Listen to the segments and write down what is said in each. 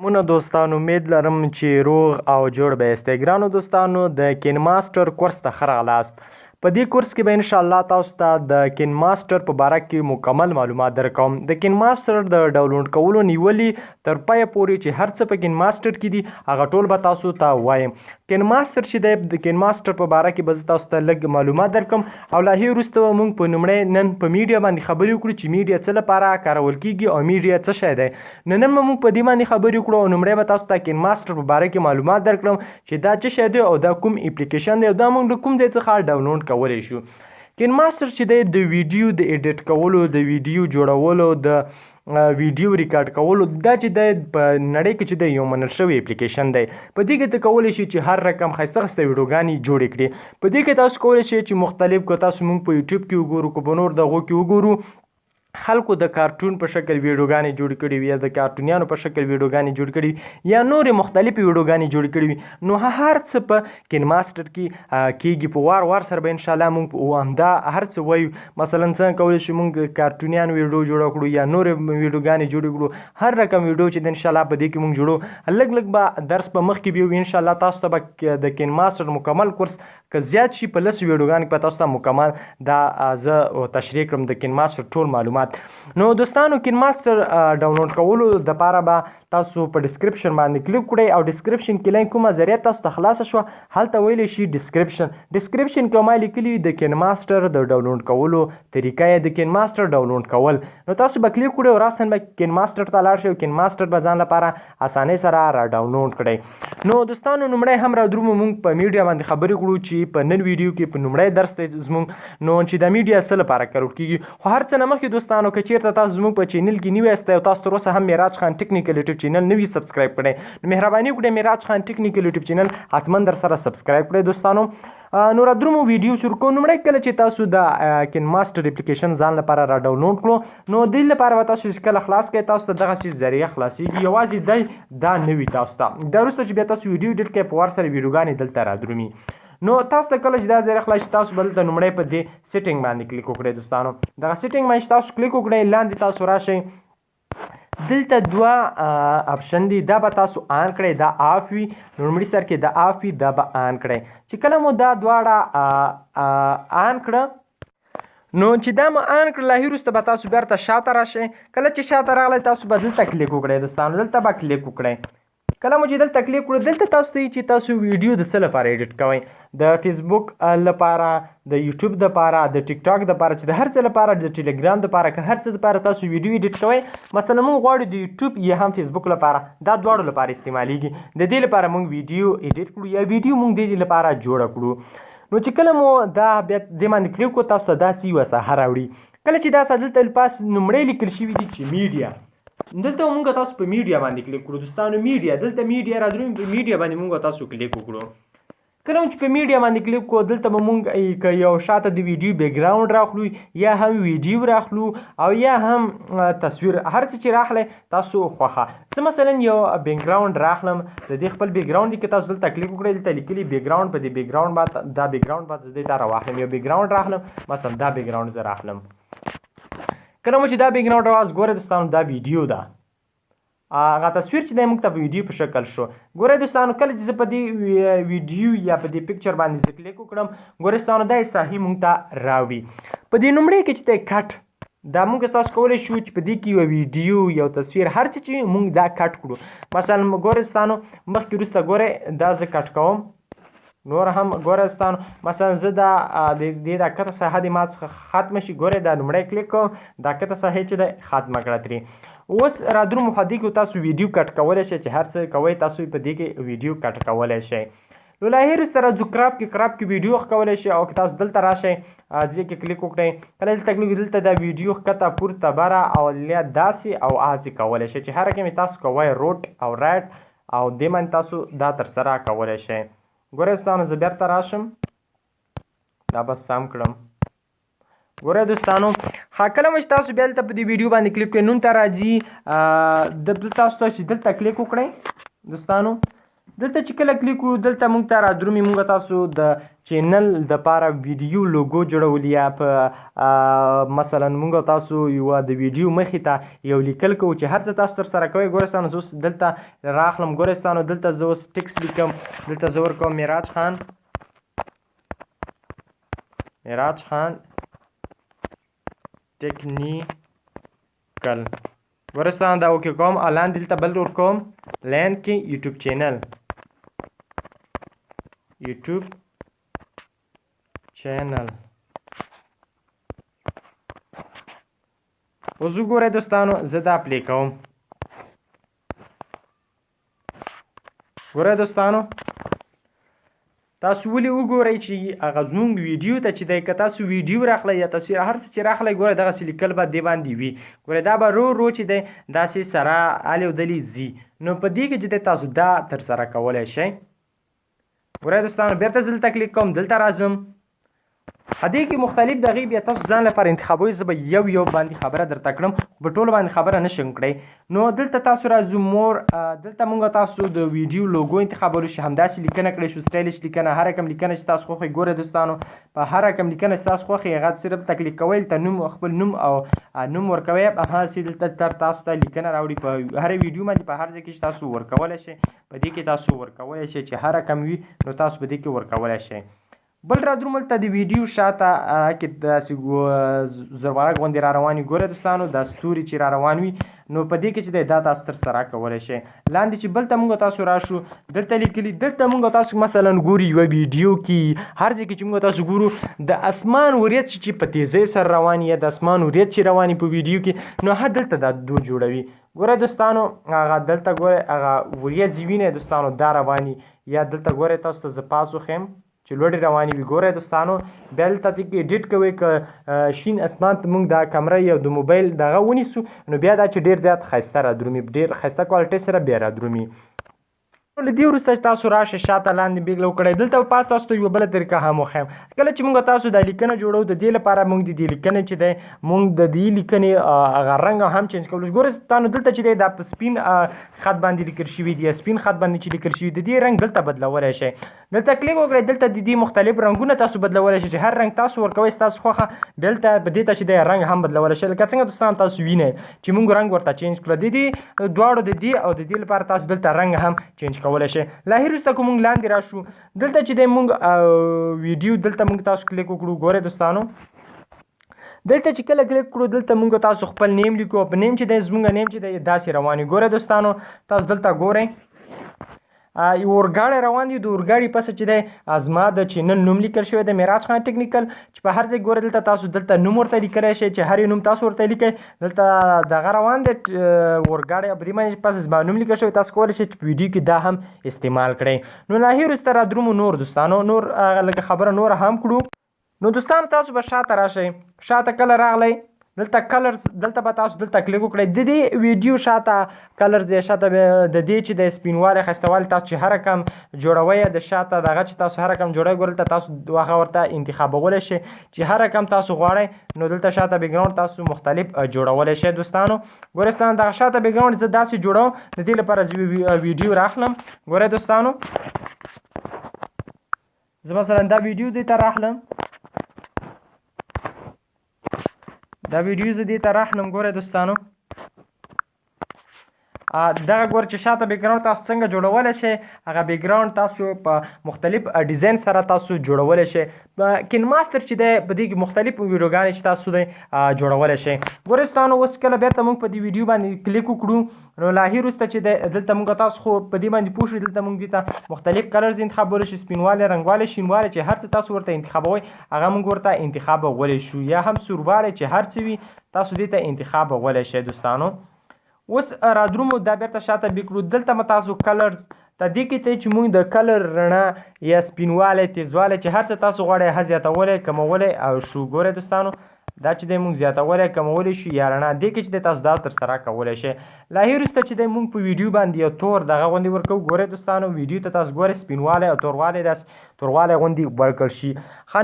مونه دوستانو امید لرم چې روغ او جوړ به یاستئ. ګرانو دوستانو د کین ماسټر کورس ته ښه راغلاست. په دې کورس کې به انشاءالله تاسو ته د کین ماسټر په باره کې مکمل معلومات درکوم. د کین ماسټر د ډاونلوډ کولو نیولې تر پایه پورې چې هر څه په کین ماسټر کې دي هغه ټول به تاسو ته وایم. کین ماسټر چې دی د کین ماسټر په باره کې به زه تاسو ته لږ معلومات درکوم او له هغې وروسته به موږ په لومړی نن په میډیا باندې خبرې وکړو چې میډیا څه لپاره کارول کیږي او میډیا څه شی دی. نن به موږ په دې باندې خبرې وکړو او لومړی به تاسو ته کین ماسټر په باره کې معلومات درکړم چې دا څه شی دی او دا کوم اپلیکیشن دی او دا موږ له کوم ځای څخه ډاونلوډ کولی شو. کین ماسټر چې دی د ویډیو د ایډیټ کولو، د ویډیو جوړولو، د ویډیو ریکارډ کولو، دا چې دی په نړۍ کې چې دی یو منل شوی اپلیکیشن دی. په دې کې ته کولی شئ چې هر رقم ښایسته ښایسته ویډیوګانې جوړې کړي. په دې کې تاسو کولی شئ چې مختلف که تاسو موږ په یوټیوب کې وګورو، که په نور دغو کې وګورو، خلکو د کارټون په شکل ویډیوګانې جوړې کړي وي یا د کارټونیانو په شکل ویډیوګانې جوړې کړي وي یا نورې مختلفې ویډیوګانې جوړې کړي وي، نو هر څه په کین ماسټر کې کیږي. په وار سره به انشاءالله موږ همدا هر څه وایو. مثلا څنګه کولی شو موږ کارټونیان ویډیو جوړه کړو یا نورې ویډیوګانې جوړې کړو، هر رقم ویډیو چې د انشاءالله په دې کې موږ جوړو. لږ به درس په مخکې به وي انشاءالله تاسو ته به د کین ماسټر مکمل کورس که زیات شي په 10 ویډیوګانو کې به تاسو ته مکمل دا زه تشریح کړم د کین ماسټر ټول معلومات. نو دوستانو کین ماسټر ډاونلوډ کولو دپاره به تاسو په ډسکرپشن باندې کلیک کړئ او ډسکرپشن کې لینک کومه ذریعه تاسو ته خلاصه شوه هلته ویلی شي ډسکرپشن کې ما لیکلي وي د کین ماسټر د ډاونلوډ کولو طریقه یې د کین ماسټر ډاونلوډ کول. نو تاسو به کلیک کړئ او راسن به کین ماسټر ته لاړ شئ او کین ماسټر به ځان لپاره اسانۍ سره را ډاونلوډ کړئ. نو دوستانو لومړی هم را درومو موږ په میډیا باندې خبرې کړو چې په نن ویډیو کې په لومړی درس دی زموږ نو چې د میډیا څه لپاره کارول کیږي. خو هر څه نه مخکې دوستانو که چېرته تاسو زموږ په چینل کې نوي یاستئ او تاسو تر اوسه هم معراج خان ټیکنیکل یوټیوب چینل نه وي سبسکرایب کړی، نو مهرباني وکړئ معراج خان ټیکنیکل یوټیوب چینل حتما در سره سبسکرایب کړئ. دوستانو نو را درومو ویډیو شروع کوو. لومړی کله چې تاسو د کین ماسټر اپلیکیشن ځان لپاره را ډاونلوډ کړو نو دې لپاره به تاسو چې کله خلاص کړئ تاسو ته دغسې ذریعه خلاصېږي، یوازې دی دا نه وي تاسو ته. دا وروسته چې بیا تاسو ویډیو ایډیټ کړئ په وار سره ویډیوګانې دلته را درومي. نو تاسو ته کله چې دا ذریعه خلاص شي تاسو به دلته لومړی په دې سیټینګ باندې کلیک وکړئ. دوستانو دغه سیټینګ باندې چې تاسو کلیک وکړئ لاندې تاسو راشئ، دلته دوه اپشن دي، دا به تاسو آن کړئ، دا آف وي. لومړي سر کې دا آف وي، دا به آن کړئ. چې کله مو دا دواړه آن کړه نو چې دا مو آن کړه له هغې وروسته به تاسو بیرته شاته راشئ. کله چې شاته راغلی تاسو به دلته کلیک وکړئ. دوستانو دلته به کلیک وکړئ. کله مو چې دلته کلیک کړو دلته تاسو ته چې تاسو ویډیو د څه لپاره ایډیټ کوئ، د فیسبوک لپاره، د یوټیوب دپاره، د ټیک ټاک دپاره، چې د هر څه لپاره، د ټیلیګرام دپاره، که هر څه دپاره تاسو ویډیو ایډیټ کوئ. مثلا موږ غواړو د یوټیوب یا هم فیسبوک لپاره، دا دواړو لپاره استعمالیږي. د دې لپاره موږ ویډیو ایډیټ کړو یا ویډیو موږ د دې لپاره جوړه کړو. نو چې کله مو دا بیا دې باندې کلیک کړو تاسو ته داسې یوه ساحه راوړي. کله چې دا ساحه دلته پاس لومړی لیکل شوي دي چې میډیا، دلته موږ تاسو په میډیا باندې کلیک کړو. دوستانو میډیا، دلته میډیا را درومي، په میډیا باندې موږ تاسو کلیک وکړو. کله چې په میډیا باندې کلیک کړو دلته به موږ که یو شاته د ویډیو بیکګراوند راخلو یا هم ویډیو راخلو او یا هم تصویر، هر څه چې راخلی تاسو خوښه. زه مثلا یو بیکګراوند راخلم، د دې خپل بیکګراوند کې تاسو دلته کلیک وکړئ، دلته لیکلي بیکګراوند، په دې بیکګراوند باندې دا بیکګراوند باندې زه دې ته راواخلم، یو بیکګراوند راخلم، مثلا دا بیکګراوند زه راخلم. کله مو چې دا بیکګراوند راواز ګورئ دوستانو دا ویډیو ده، هغه تصویر چې دی موږ ته په ویډیو په شکل شو. ګورئ دوستانو کله چې زه په دې ویډیو یا په دې پکچر باندې زه کلیک وکړم ګورئ دوستانو دا صحیح موږ ته راوړي. په دې لومړی کې چې دی کټ، دا موږ تاسو کولی شو چې په دې کې یو ویډیو، یو تصویر، هر څه چې موږ دا کټ کړو. مثلا ګورئ دوستانو مخکې وروسته ګورئ دا زه کټ کوم، نور هم ګورئ دوستانو مثلا زه دا د دې دا کته ساحه دې ما څخه ختمه شي. ګورئ دا لومړی کلیک کوم، دا کته ساحه چې دی ختمه کړه ترې. اوس را درومو خو دې کې تاسو ویډیو کټ کولی شئ، چې هر څه کوئ تاسو په دې کې ویډیو کټ کولی شئ. نو له هغې وروسته راځو کراپ کې ویډیو کولی شئ او که تاسو دلته راشئ دې کې کلیک وکړئ. کله دلته کلیک دلته دا ویډیو ښکته پورته بره او یا داسې او هسې کولی شئ، چې هر کوم تاسو کوئ روټ او رایټ او دې باندې تاسو دا ترسره کولی شئ. ګورئ دوستانو زه بیرته راشم، دا بس سم کړم. ګورئ دوستانو کله مو چې تاسو بیا دلته په دې ویډیو باندې کلیک کړئ نون ته راځي، تاسو ته چې دلته کلیک وکړئ دوستانو دلته چې کله کلیک وکړو دلته موږ ته رادرومي موږ تاسو د چینل دپاره ویډیو لوګو جوړول یا په مثلا موږ تاسو یو د ویډیو مخې ته یو لیکل کوو چې هر څه تاسو ترسره کوئ. ګوره ستانو زه اوس دلته راخلم، ګوره ستانو دلته زه اوس ټکس لیکم، دلته زه ورکوم معراج خان ټیکنیکل. ګوره ستانو دا اوکې کوم، الان دلته بل ورکوم لین کې یوټیوب چینل اوس وګورئ دوستانو زه دا پلی کوم. ګوره دوستانو تاسو ولې وګورئ چې هغه زموږ ویډیو ته چې دی که تاسو ویډیو راخلی یا تصویر هر څه چې راخلی ګوره دغسې لیکل به دې باندې وي. ګوره دا به رو چې دی داسې سره الې او دلې ځي، نو په دې کې چې دی تاسو دا ترسره کولی شئ. ګوره دوستانو بیرته زه دلته کلیک کوم، دلته راځم، دې کې مختلف دغې بیا تاسو ځان لپاره انتخابوئ. زه به یو باندې خبره درته کړم، په ټولو باندې خبره نشم کړی. نو دلته تاسو راځو مور، دلته موږ تاسو د ویډیو لوګو انتخابولو شي، همداسې لیکنه کړی شو، سټایلش لیکنه، هر کوم لیکنه چې تاسو خوښوئ. ګوره دوستانو په هر کوم لیکنه چې تاسو خوښوئ هغه صرف دلته کلیک کوئ، دلته نوم، خپل نوم او نوم ورکوئ، هماغسې دلته تاسو ته لیکنه راوړي په هر ویډیو باندې، په هر ځای کې چې تاسو ورکولی شئ، په دې کې تاسو ورکولی شئ چې هر کم وي نو تاسو په دې کې ورکولی شئ. بل رادروم دلته د ویډیو شاته کې داسې زرورک غوندې را روان وي. ګوره دوستانو دا ستوري چې را روان وي نو په دې کې چې دی دا تاسو ترسره کولی شئ. لاندې چې بل ته موږ تاسو راشو دلته لیکلي، دلته موږ تاسو مثلا ګورو یوه ویډیو کې هر ځای کې چې موږ تاسو ګورو د اسمان وریځ چې په تیزۍ سره روان یا د اسمان وریځ چې روانې په ویډیو کې، نو دلته دا دو جوړوي. ګوره دوستانو هغه دلته ګوره هغه وریځې وینئ دوستانو دا رواني، یا دلته ګوره تاسو ته زه پاس وښیم چې لوړې روانې وي. ګوره دوستانو بیا دلته کې ایډیټ کوئ، که شین اسمان ته موږ دا کمره یا د موبایل دغه ونیسو نو بیا دا چې ډېر زیات ښایسته رادرومي، ډېر ښایسته کوالټۍ سره بیا رادرومي. له دې وروسته چې تاسو راشئ شاته لاندې بیګله وکړئ، دلته به پاس تاسو ته یوه بله طریقه هم وښیم. کله چې موږ تاسو دا لیکنه جوړو د دې لپاره موږ د دې لیکنې چې دی موږ د دې لیکنې هغه رنګ هم چینج کولی شو. ګوره ستانو دلته چې دی دا په سپین خط باندې لیکل شوي دي یا سپین خط باندې چې لیکل شوي د دې رنګ دلته بدلولی شئ. دلته کلیک وکړئ، دلته د دې مختلف رنګونه تاسو بدلولی شئ چې هر رنګ تاسو ورکوئ ستاسو خوښه. بیا دلته په دې ته چې دی رنګ هم بدلولی شئ، لکه څنګه دوستان تاسو وینئ چې موږ رنګ ورته چینج کړو. د دې دواړو د دې او د دې لپاره تاسو دلته رنګ هم چینج کولی شئ. وروسته که موږ لاندې راشو دلته چې دی موږ ویډیو دلته موږ تاسو کلیک وکړو. ګوره دوستانو دلته چې کله کلیک کړو دلته موږ تاسو خپل نیم لیکو، په نیم چې دی زموږ نیم چې دی داسې روان وي. ګوره دوستانو تاسو دلته ګورئ یو اورګاړی روان دی، د اورګاړي پسه چې دی زما د چینل نوم لیکل شوی دی معراج خان ټیکنیکل، چې په هر ځای ګوره دلته تاسو دلته نوم ورته لیکلی شئ چې هر یو نوم تاسو ورته لیکئ. دلته دغه روان دی اورګاړی، په دې باندې پسه زما نوم لیکل شوی، تاسو کولی شئ چې په ویډیو کې دا هم استعمال کړئ. نو ناهي وروسته رادرومو نور دوستانو نور لکه خبره نور هم کړو. نو دوستانو تاسو به شاته راشئ، شاته کله راغلی دلته کلرز دلته به تاسو دلته کلیک وکړئ. د دې ویډیو شاته کلرز یا شاته د دې چې د سپینوالی ښایستهوالی تاسو چې هر کم جوړوئ د شاته دغه چې تاسو هر کم جوړوئ ګوره دلته تاسو هغه ورته انتخابولی شئ چې هر کم تاسو غواړئ. نو دلته شاته بیکګراونډ تاسو مختلف جوړولی شئ دوستانو. ګوره دوستانو دغه شاته بیکګراونډ زه داسې جوړوم، د دې لپاره زه ویډیو راخلم. ګوره دوستانو زه مثلا دا ویډیو دې ته راخلم، دا ویډیو زه دې ته راخلم. ګوره دوستانو دغه ګوره چې شاته بیکګراونډ تاسو څنګه جوړولی شئ، هغه بیکګراونډ تاسو په مختلف ډیزاین سره تاسو جوړولی شئ. کین ماستر چې دی په دې کې مختلف ویډیوګانې چې تاسو دی جوړولی شئ. ګوره دوستانو اوس کله بیرته موږ په دې ویډیو باندې کلیک وکړو نو لاهي وروسته چې دی دلته موږ تاسو خو په دې باندې پوه شئ، دلته موږ دې ته مختلف کلرز انتخابولی شو، سپینوالی، رنګوالی، شینوالی چې هر څه تاسو ورته انتخابوئ هغه موږ ورته انتخابولی شو، یا هم سوروالی چې هر څه وي تاسو دې ته انتخابولی شئ. دوستانو اوس رادرومو دا بیرته شاته بیکړو، دلته به تاسو کلرز ته دې کې ته چې موږ د کلر رڼا یا سپینوالی، تیزوالی چې هر څه تاسو غواړئ زیاتولی، کمولی او شو. ګوره دوستانو دا چې دی موږ زیاتولی کمولی شو یا رڼا دې کې چې دی تاسو دا ترسره کولی شئ. لا هیر وروسته چې دی موږ په ویډیو باندې یو تور دغه غوندې ورکوو. ګورئ دوستانو ویډیو ته تاسو ګورئ سپینوالی او توروالی داسې توروالی غوندې ورکړل شي.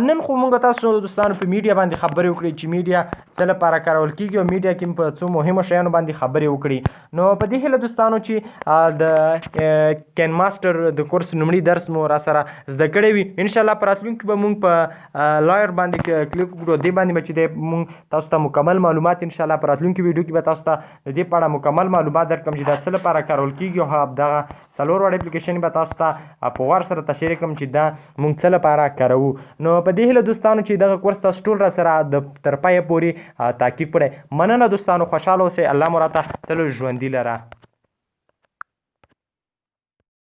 نن خو موږ تاسو دوستانو په میډیا باندې خبرې وکړې چې میډیا څه لپاره کارول کېږي او میډیا کې په څو مهمو شیانو باندې خبرې وکړي. نو په دې هیله دوستانو چې د کین ماسټر د کورس لومړي درس مو را سره زده کړی وي. انشاءالله په راتلونکي به موږ په لایر باندې کلیک وکړو. دې باندې به چې دی موږ تاسو ته مکمل معلومات انشاءالله په راتلونکي ویډیو کې به تاسو ته د دې په اړه مکمل معلومات درکړم چې دا څه لپاره کارول کېږي او دغه څلور وړ اپلیکیشن به تاسو ته په غور سره تشریح کړم چې دا موږ څه لپاره کاروو. نو په دې هیله دوستانو چې دغه کورس تاسو ټول را سره تر پایه پورې تعقیب کړئ. مننه دوستانو، خوشحاله اوسئ. الله مو راته تل ژوندي لره.